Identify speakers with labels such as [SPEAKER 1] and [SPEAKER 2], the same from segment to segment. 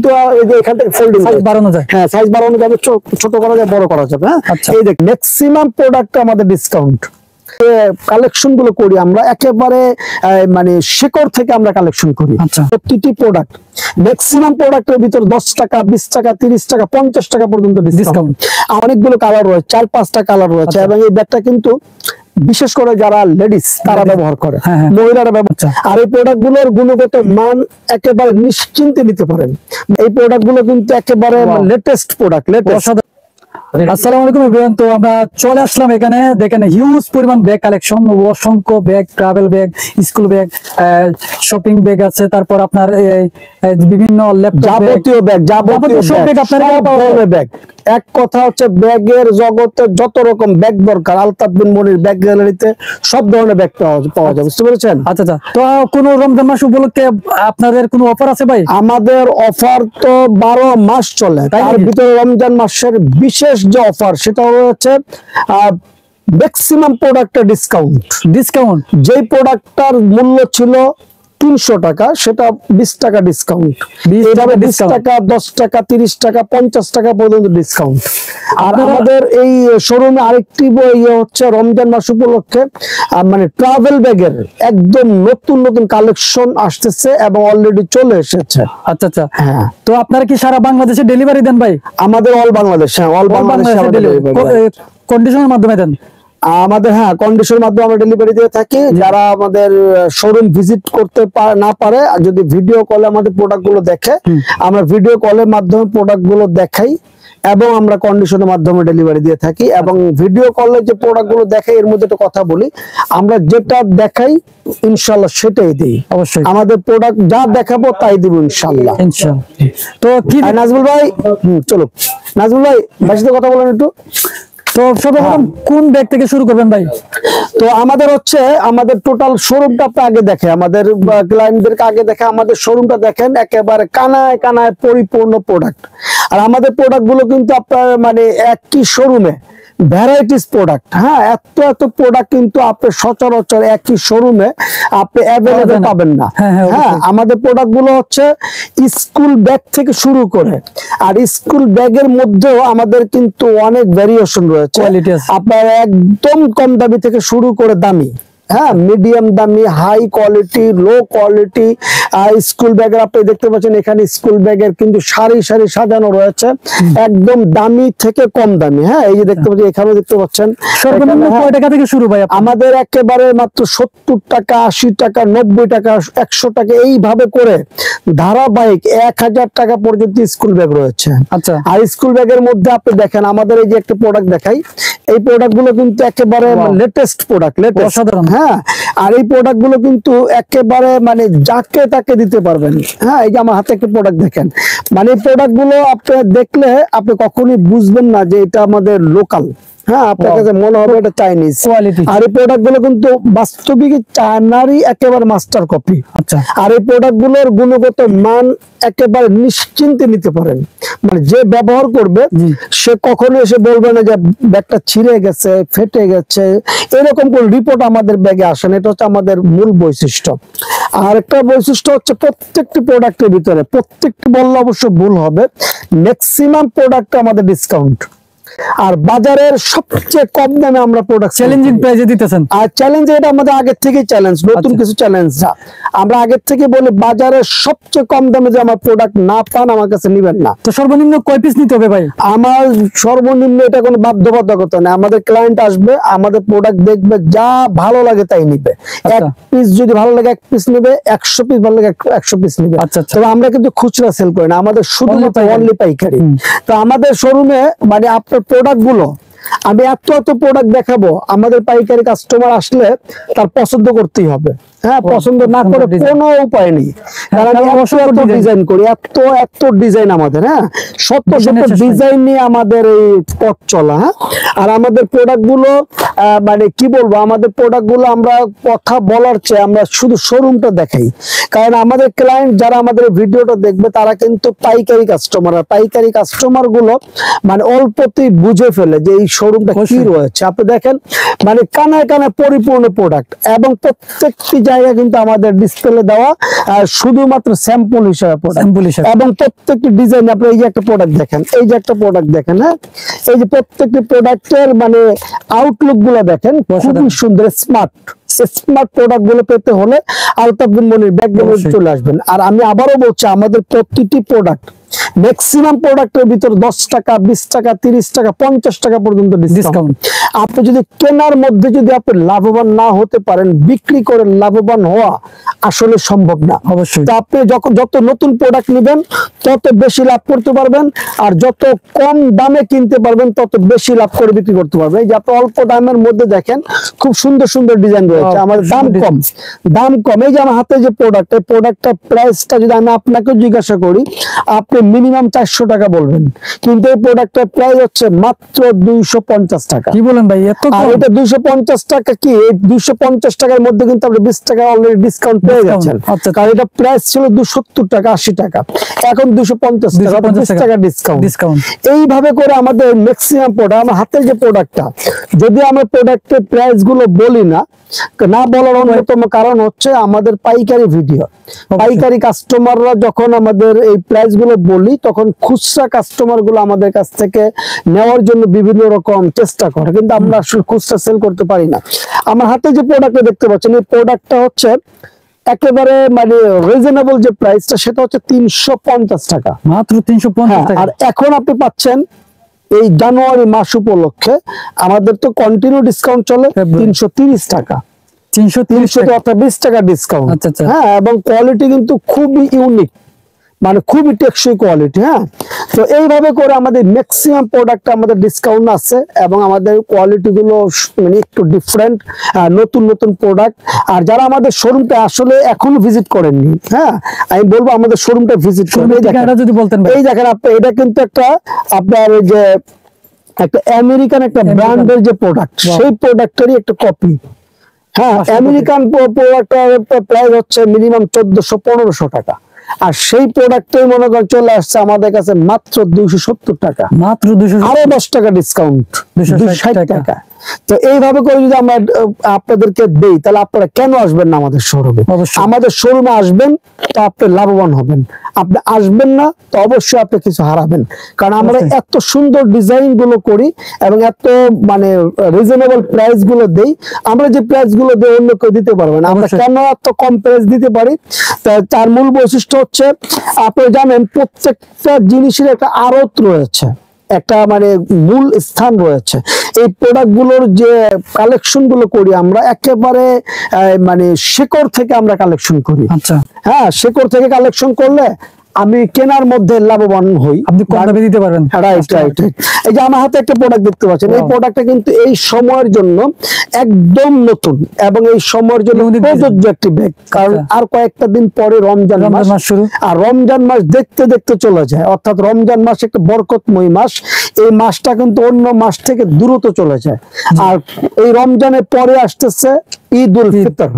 [SPEAKER 1] তো এই যে এখান থেকে ফোল্ডিং
[SPEAKER 2] সাইজ বাড়ানো যায়,
[SPEAKER 1] হ্যাঁ সাইজ বাড়ানো যাবে, ছোট করা যায়, বড় করা যাবে। হ্যাঁ এই দেখ ম্যাক্সিমাম প্রোডাক্ট আমাদের ডিসকাউন্ট। কালেকশন গুলো করি আমরা একেবারে মানে শেকড় থেকে আমরা কালেকশন করি। প্রতিটি প্রোডাক্ট ম্যাক্সিমাম প্রোডাক্টের ভিতর 10 টাকা 20 টাকা 30 টাকা 50 টাকা পর্যন্ত ডিসকাউন্ট। অনেকগুলো কালার রয়েছে, 4-5টা কালার রয়েছে। এবং এই ব্যাগটা কিন্তু বিশেষ করে যারা লেডিস তারা ব্যবহার করে, মহিলারা ব্যবহার। আর এই প্রোডাক্ট গুলোর গুণগত মান একেবারে নিশ্চিন্তে নিতে পারেন। এই প্রোডাক্ট গুলো কিন্তু একেবারে লেটেস্ট প্রোডাক্ট, লেটেস্ট।
[SPEAKER 2] আসসালামু আলাইকুম এভরিওয়ান। তো আমরা চলে আসলাম এখানে, দেখেন হিউজ পরিমাণ ব্যাগ কালেকশন, অসংখ্য bag, travel bag, school bag, shopping bag আছে, তারপর আপনার বিভিন্ন ল্যাপটপ,
[SPEAKER 1] যাবতীয় ব্যাগ, যাবতীয় সব ব্যাগ আপনারা পাবেন। ব্যাগ এক কথা হচ্ছে ব্যাগের জগতে যত রকম ব্যাগ দরকার আলতাফ বিন মনির ব্যাগ গ্যালারিতে সব ধরনের ব্যাগ পাওয়া যায়, বুঝতে পেরেছেন?
[SPEAKER 2] আচ্ছা আচ্ছা। তো কোন রমজান মাস উপলক্ষে আপনাদের কোনো অফার আছে ভাই?
[SPEAKER 1] আমাদের অফার তো 12 মাস চলে, তার ভিতরে রমজান মাসের বিশেষ যে অফার সেটা হচ্ছে ম্যাক্সিমাম প্রোডাক্টের ডিসকাউন্ট। যেই প্রোডাক্টটার মূল্য ছিল 300 টাকা সেটা 20 টাকা ডিসকাউন্ট। এইভাবে 20 টাকা 10 টাকা 30 টাকা 50 টাকা পর্যন্ত ডিসকাউন্ট। আর আমাদের এই শোরুমে আরেকটি হচ্ছে রমজান মাস উপলক্ষে মানে ট্রাভেল ব্যাগের একদম নতুন নতুন কালেকশন আসতেছে এবং অলরেডি চলে এসেছে।
[SPEAKER 2] আচ্ছা আচ্ছা। হ্যাঁ, তো আপনারা কি সারা বাংলাদেশে ডেলিভারি দেন ভাই?
[SPEAKER 1] আমাদের অল বাংলাদেশ, অল বাংলাদেশে
[SPEAKER 2] কন্ডিশনের মাধ্যমে দেন
[SPEAKER 1] আমাদের। হ্যাঁ, কন্ডিশনের মাধ্যমে আমরা ডেলিভারি দিয়ে থাকি। যারা আমাদের শোরুম ভিজিট করতে না পারে, যদি ভিডিও কলে আমাদের প্রোডাক্ট গুলো দেখে, আমরা ভিডিও কলের মাধ্যমে প্রোডাক্ট গুলো দেখাই এবং আমরা কন্ডিশনের মাধ্যমে ডেলিভারি দিয়ে থাকি। এবং ভিডিও কলে যে প্রোডাক্ট গুলো দেখাই এর মধ্যে একটা কথা বলি, আমরা যেটা দেখাই ইনশাআল্লাহ সেটাই দিই। অবশ্যই আমাদের প্রোডাক্ট যা দেখাবো তাই দিব ইনশাআল্লাহ। তো কি নাজমুল ভাই, চলো নাজমুল ভাই ভাইয়ের সাথে কথা বলেন একটু।
[SPEAKER 2] তো সর্বপ্রথম কোন ব্যাগ থেকে শুরু করবেন ভাই?
[SPEAKER 1] তো আমাদের হচ্ছে আমাদের টোটাল শোরুমটা আপনি আগে দেখে, আমাদের ক্লায়েন্টদেরকে আগে দেখে আমাদের শোরুমটা দেখেন, একেবারে কানায় কানায় পরিপূর্ণ প্রোডাক্ট। আর আমাদের প্রোডাক্ট গুলো কিন্তু আপনার মানে একই শোরুমে ভ্যারাইটিস প্রোডাক্ট। হ্যাঁ, এত প্রোডাক্ট কিন্তু আপনি সচরাচর একই শোরুমে আপনি অ্যাভেলেবেল পাবেন না। হ্যাঁ, আমাদের প্রোডাক্ট গুলো হচ্ছে স্কুল ব্যাগ থেকে শুরু করে, আর স্কুল ব্যাগের মধ্যেও আমাদের কিন্তু অনেক ভেরিয়েশন রয়েছে। আপনার একদম কম দামি থেকে শুরু করে দামি, হ্যাঁ মিডিয়াম দামি, high quality, low quality school ব্যাগের আপনি দেখতে পাচ্ছেন এখানে স্কুল ব্যাগের কিন্তু সারি সারি সাজানো রয়েছে, একদম দামি থেকে কম দামি। হ্যাঁ, এই যে দেখতে পাচ্ছেন, এখানেও দেখতে পাচ্ছেন।
[SPEAKER 2] সর্বনিম্ন কয় টাকা থেকে শুরু ভাই?
[SPEAKER 1] আমাদের একেবারে মাত্র 70 টাকা 80 টাকা 90 টাকা 100 টাকা এইভাবে করে ধারাবাহিক 1000 টাকা পর্যন্ত স্কুল ব্যাগ রয়েছে।
[SPEAKER 2] আচ্ছা।
[SPEAKER 1] আর স্কুল ব্যাগের মধ্যে আপনি দেখেন আমাদের এই যে একটা প্রোডাক্ট দেখাই, এই প্রোডাক্ট গুলো কিন্তু একেবারে লেটেস্ট প্রোডাক্ট, লেটেস্ট। হ্যাঁ, আর এই প্রোডাক্ট গুলো কিন্তু একেবারে মানে যাকে তাকে দিতে পারবেন। হ্যাঁ, এই যে আমার হাতে একটা প্রোডাক্ট দেখেন, মানে এই প্রোডাক্ট গুলো আপনি দেখলে আপনি কখনোই বুঝবেন না যে এটা আমাদের লোকাল। হ্যাঁ, আপনার কাছে মনে হবে এটা চাইনিজ কোয়ালিটি। আর এই প্রোডাক্ট গুলো কিন্তু বাস্তবিক চায়নারই একেবারে মাস্টার কপি। আচ্ছা। আর এই প্রোডাক্ট গুলোর গুণগত মান একেবারে নিশ্চিন্তে নিতে পারেন। মানে যে ব্যবহার করবে সে কখনো এসে বলবে না যে ব্যাগটা ছিঁড়ে গেছে, ফেটে গেছে, এরকম কোন রিপোর্ট আমাদের ব্যাগে আসে না। এটা হচ্ছে আমাদের মূল বৈশিষ্ট্য। আর একটা বৈশিষ্ট্য হচ্ছে প্রত্যেকটি প্রোডাক্টের ভিতরে, প্রত্যেকটি বললে অবশ্য ভুল হবে, ম্যাক্সিমাম প্রোডাক্ট আমাদের ডিসকাউন্ট। আর বাজারের সবচেয়ে কম দামে আমরা প্রোডাক্ট
[SPEAKER 2] চ্যালেঞ্জিং প্রাইসে দিতেছেন।
[SPEAKER 1] আর চ্যালেঞ্জ এটা আমাদের আগের থেকে চ্যালেঞ্জ, নতুন কিছু চ্যালেঞ্জ আমরা আগের থেকে বলি, বাজারের সবচেয়ে কম দামে যে আমার প্রোডাক্ট না পান আমার কাছে নিবেন না।
[SPEAKER 2] তো সর্বনিম্ন কয় পিস নিতে হবে ভাই?
[SPEAKER 1] আমার সর্বনিম্ন এটা কোনো বাধ্যবাধকতা নেই। আমাদের ক্লায়েন্ট আসবে, আমাদের প্রোডাক্ট দেখবে, যা ভালো লাগে তাই নিবে। এক পিস যদি ভালো লাগে 1 পিস নিবে, 100 পিস ভালো লাগে 100 পিস নিবে। তবে আমরা কিন্তু খুচরা সেল করি না, আমাদের শুধুমাত্র অনলি পাইকারি। তো আমাদের শোরুমে মানে আপনার প্রোডাক্ট গুলো আমি এত প্রোডাক্ট দেখাবো, আমাদের পাইকারি কাস্টমার আসলে তার পছন্দ করতেই হবে। হ্যাঁ, পছন্দ না করে কোনো উপায় নেই, কারণ আমি ডিজাইন করি, এত ডিজাইন আমাদের। হ্যাঁ, শত ডিজাইন নিয়ে আমাদের এই পথ চলা। হ্যাঁ, আর আমাদের প্রোডাক্ট গুলো মানে কি বলবো, আমাদের প্রোডাক্ট গুলো আমরা কথা বলার চেয়ে আমরা শুধু শোরুমটা দেখাই। কারণ আমাদের ক্লায়েন্ট যারা আমাদের ভিডিওটা দেখবে তারা কিন্তু পাইকারি কাস্টমার, আর পাইকারি কাস্টমার গুলো মানে অল্পতেই বুঝে ফেলে যে এই শোরুমটা কি রয়েছে। আপনি দেখেন মানে কানায় কানায় পরিপূর্ণ প্রোডাক্ট, এবং প্রত্যেকটি জায়গা কিন্তু আমাদের ডিসপ্লে দেওয়া, শুধুমাত্র স্যাম্পল হিসেবে এবং প্রত্যেকটি ডিজাইন আপনি এই যে একটা প্রোডাক্ট দেখেন, এই যে একটা প্রোডাক্ট দেখেন, হ্যাঁ এই যে প্রত্যেকটি প্রোডাক্টের মানে আউটলুক গুলো দেখেন, খুবই সুন্দর স্মার্ট প্রোডাক্ট গুলো পেতে হলে আলতাফ বিন মনির ব্যাগ গুলো চলে আসবেন। আর আমি আবারও বলছি, আমাদের প্রতিটি প্রোডাক্ট ম্যাক্সিমাম প্রোডাক্টের ভিতর 10 টাকা, 20 টাকা, 30 টাকা, 50 টাকা পর্যন্ত ডিসকাউন্ট। আপনি যদি কেনার মধ্যে যদি আপনি লাভবান না হতে পারেন, বিক্রি করে লাভবান হওয়া আসলে সম্ভব না। অবশ্যই আপনি যত নতুন প্রোডাক্ট নেবেন তত বেশি লাভ করতে পারবেন, আর যত কম দামে কিনতে পারবেন তত বেশি লাভ করে বিক্রি করতে পারবেন। এই যে আপনি অল্প দামের মধ্যে দেখেন খুব সুন্দর সুন্দর ডিজাইন রয়েছে, আমাদের দাম কম। এই যে আমার হাতে যে প্রোডাক্ট, এই প্রোডাক্টটা প্রাইসটা যদি আমি আপনাকে জিজ্ঞাসা করি, আপনি মিনিমাম 400 টাকা বলবেন, কিন্তু এই প্রোডাক্টের প্রাইস হচ্ছে মাত্র 250 টাকা। কি বলেন ভাই, এত কম? এটা 250 টাকা কি, এই 250 টাকার মধ্যে কিন্তু আপনি 20 টাকা অলরেডি ডিসকাউন্ট পেয়ে যাচ্ছেন। কারণ এটা প্রাইস ছিল 270 টাকা, 80 টাকা, এখন 250 টাকা, 20 টাকা ডিসকাউন্ট। এইভাবে করে আমাদের ম্যাক্সিমাম প্রোডাক্ট, আমার হাতের যে প্রোডাক্টটা, যদি আমরা প্রোডাক্টের প্রাইস গুলো বলি না বলার অন্যতম কারণ হচ্ছে আমাদের পাইকারি ভিডিও। পাইকারি কাস্টমাররা যখন আমাদের এই প্রাইস গুলো বলি, তখন খুচরা কাস্টমার গুলো আমাদের কাছ থেকে নেওয়ার জন্য বিভিন্ন রকম চেষ্টা করে, কিন্তু আমরা আসলে খুচরা সেল করতে পারি না। আমার হাতে যে প্রোডাক্টটা দেখতে পাচ্ছেন, এই প্রোডাক্টটা হচ্ছে একেবারে মানে রিজনেবল যে প্রাইসটা, সেটা হচ্ছে 350 টাকা, মাত্র 350 টাকা। আর এখন আপনি পাচ্ছেন এই জানুয়ারি মাস উপলক্ষে আমাদের তো কন্টিনিউ ডিসকাউন্ট চলে, 330 টাকা, 330 অর্থাৎ 20 টাকা ডিসকাউন্ট। হ্যাঁ, এবং কোয়ালিটি কিন্তু খুবই ইউনিক, মানে খুবই টেকসই কোয়ালিটি। হ্যাঁ, তো এইভাবে করে আমাদের ম্যাক্সিমাম প্রোডাক্ট আমাদের ডিসকাউন্ট আছে, এবং আমাদের কোয়ালিটি গুলো মানে একটু ডিফারেন্ট, নতুন নতুন প্রোডাক্ট। আর যারা আমাদের শোরুমটা আসলে এখনো ভিজিট করেননি, হ্যাঁ আমি বলবো আমাদের শোরুমটা ভিজিট করুন। যদি বলতেন, এই দেখেন আপনি, এটা কিন্তু একটা আপনার ওই যে একটা আমেরিকান একটা ব্র্যান্ডের যে প্রোডাক্ট, সেই প্রোডাক্টেরই একটা কপি। হ্যাঁ, আমেরিকান প্রোডাক্টের প্রাইস হচ্ছে মিনিমাম 1400-1500 টাকা, আর সেই প্রোডাক্টই মনে করেন চলে আসছে আমাদের কাছে মাত্র 270 টাকা, মাত্র 200, আরো 10 টাকা ডিসকাউন্ট, 260 টাকা। তো এইভাবে করে যদি আমরা আপনাদেরকে দেই, তাহলে আপনারা কেন আসবেন না আমাদের শোরুমে? আমাদের শোরুমে আসবেন তো আপনি লাভবান হবেন, আপনি আসবেন না তো অবশ্যই আপনি কিছু হারাবেন। কারণ আমরা এত সুন্দর ডিজাইন গুলো করি এবং এত মানে রিজনেবল প্রাইস গুলো দেই, আমরা যে প্রাইস গুলো দেই অন্য কেউ দিতে পারবে না। আমরা কেন এত কম প্রাইস দিতে পারি? তার মূল বৈশিষ্ট্য হচ্ছে, আপনি জানেন প্রত্যেকটা জিনিসের একটা আড়ত রয়েছে, একটা মানে মূল স্থান রয়েছে। এই প্রোডাক্ট গুলোর যে কালেকশন গুলো করি আমরা, একেবারে মানে শেকড় থেকে আমরা কালেকশন করি। আচ্ছা, হ্যাঁ, শেকড় থেকে কালেকশন করলে আমি কেনার মধ্যে লাভবান হই, আপনি কম দামে দিতে পারবেন। Right right. এই যে আমার হাতে একটা প্রোডাক্ট দেখতে পাচ্ছেন, এই প্রোডাক্টটা কিন্তু এই সময়ের জন্য একদম নতুন, এবং এই সময়ের জন্য প্রযোজ্য একটি ব্যাগ। কারণ আর কয়েকটা দিন পরে রমজান মাস শুরু, আর রমজান মাস দেখতে দেখতে চলে যায়, অর্থাৎ রমজান মাস একটা বরকতময় মাস। এই মাসটা কিন্তু অন্য মাস থেকে দ্রুত চলে যায়। আর এই রমজানের পরে আসতেছে ঈদ উল ফিতর,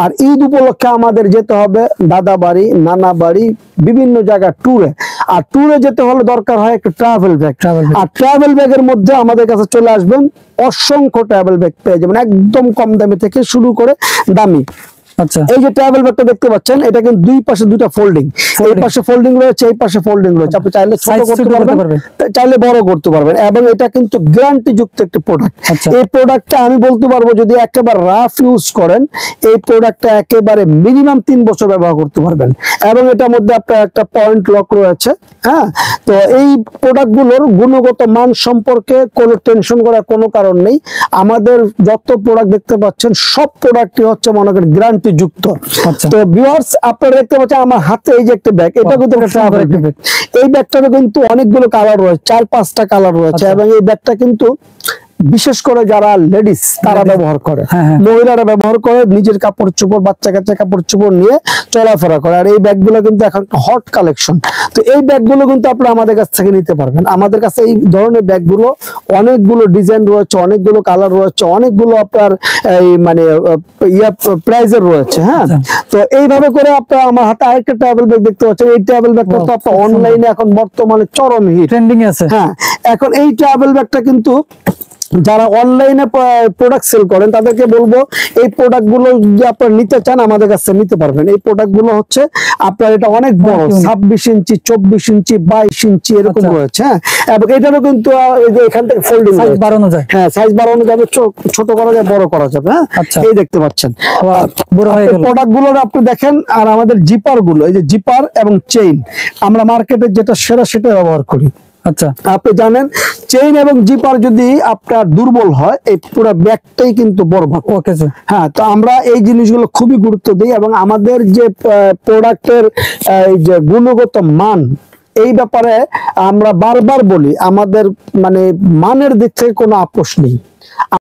[SPEAKER 1] আর ঈদ উপলক্ষে আমাদের যেতে হবে দাদা বাড়ি, নানা বাড়ি, বিভিন্ন জায়গায় ট্যুরে। আর ট্যুরে যেতে হলে দরকার হয় একটা ট্রাভেল ব্যাগ। আর ট্রাভেল ব্যাগের মধ্যে আমাদের কাছে চলে আসবেন, অসংখ্য ট্রাভেল ব্যাগ পেয়ে যাবেন, একদম কম দামি থেকে শুরু করে দামি। আচ্ছা, এই যে ট্রাভেল ব্যাগটা দেখতে পাচ্ছেন, এটা কিন্তু দুই পাশে দুইটা ফোল্ডিং, এই পাশে ফোল্ডিং রয়েছে, এই পাশে ফোল্ডিং রয়েছে। আপনি চাইলে ছোট করতে পারবেন, চাইলে বড় করতে পারবেন, এবং এটা কিন্তু গ্যারান্টি যুক্ত একটা প্রোডাক্ট। এই প্রোডাক্টটা আমি বলতে পারবো, যদি একেবারে রাফ ইউজ করেন, এই প্রোডাক্টটা একেবারে মিনিমাম 3 বছর ব্যবহার করতে পারবেন। এবং এটার মধ্যে আপনার একটা পয়েন্ট লক রয়েছে। হ্যাঁ, তো এই প্রোডাক্ট গুলোর গুণগত মান সম্পর্কে কোনো টেনশন করার কোনো কারণ নেই। আমাদের যত প্রোডাক্ট দেখতে পাচ্ছেন, সব প্রোডাক্টই হচ্ছে মনে করেন গ্যারান্টি যুক্ত। তো ভিউয়ার্স, আপনারা দেখতে পাচ্ছেন আমার হাতে এই যে একটা ব্যাগ, এটা কিন্তু একটা ট্রাভেল ব্যাগ। এই ব্যাগটাতে কিন্তু অনেকগুলো কালার রয়েছে, 4-5টা কালার রয়েছে, এবং এই ব্যাগটা কিন্তু বিশেষ করে যারা লেডিস তারা ব্যবহার করে, মহিলারা ব্যবহার করে, নিজের কাপড় চোপড়, বাচ্চা কাচ্চা কাপড় চোপড় নিয়ে চলাফেরা করে। আর এই ব্যাগগুলো কিন্তু এখন হট কালেকশন। তো এই ব্যাগগুলো কিন্তু আপনারা আমাদের কাছ থেকে নিতে পারবেন। আমাদের কাছে এই ধরনের ব্যাগগুলো অনেকগুলো ডিজাইন রয়েছে, অনেকগুলো কালার রয়েছে, অনেকগুলো আপনার এই মানে প্রাইজের রয়েছে। হ্যাঁ, তো এইভাবে করে আপনারা, আমার হাতে আরেকটা ট্রাভেল ব্যাগ দেখতে পাচ্ছেন। এই ট্রাভেল ব্যাগটা তো আপনার অনলাইনে এখন বর্তমানে চরম হিট, ট্রেন্ডিং আছে। হ্যাঁ, এখন এই ট্রাভেল ব্যাগটা কিন্তু যারা অনলাইনে প্রোডাক্ট সেল করেন তাদেরকে বলবো এই প্রোডাক্ট গুলো যদি আপনারা নিতে চান আমাদের কাছে নিতে পারবেন। এই প্রোডাক্ট গুলো হচ্ছে আপনার এটা অনেক বড়, 26 ইঞ্চি, 24 ইঞ্চি, 22 ইঞ্চি এরকম রয়েছে। হ্যাঁ, এবং এটারও কিন্তু এই যে এখান থেকে ফোল্ডিং
[SPEAKER 2] সাইজ বাড়ানো যায়।
[SPEAKER 1] হ্যাঁ, সাইজ বাড়ানো যাবে, ছোট করা যায়, বড় করা যাবে। হ্যাঁ, এই দেখতে পাচ্ছেন
[SPEAKER 2] বড় হয়ে গেল।
[SPEAKER 1] প্রোডাক্ট গুলো আপনি দেখেন। আর আমাদের জিপার গুলো, এই যে জিপার এবং চেইন, আমরা মার্কেটে যেটা সেরা সেটা ব্যবহার করি।
[SPEAKER 2] আচ্ছা,
[SPEAKER 1] আপনি জানেন চেইন এবং জিপার যদি আপনার দুর্বল হয় এই পুরো ব্যাগটাই কিন্তু বরবাদ।
[SPEAKER 2] Okay sir.
[SPEAKER 1] হ্যাঁ, তো আমরা এই জিনিসগুলো খুবই গুরুত্ব দিই এবং আমাদের যে প্রোডাক্টের এই যে গুণগত মান, এই ব্যাপারে আমরা বারবার বলি আমাদের মানে মানের দিক থেকে কোনো আপোষ নেই।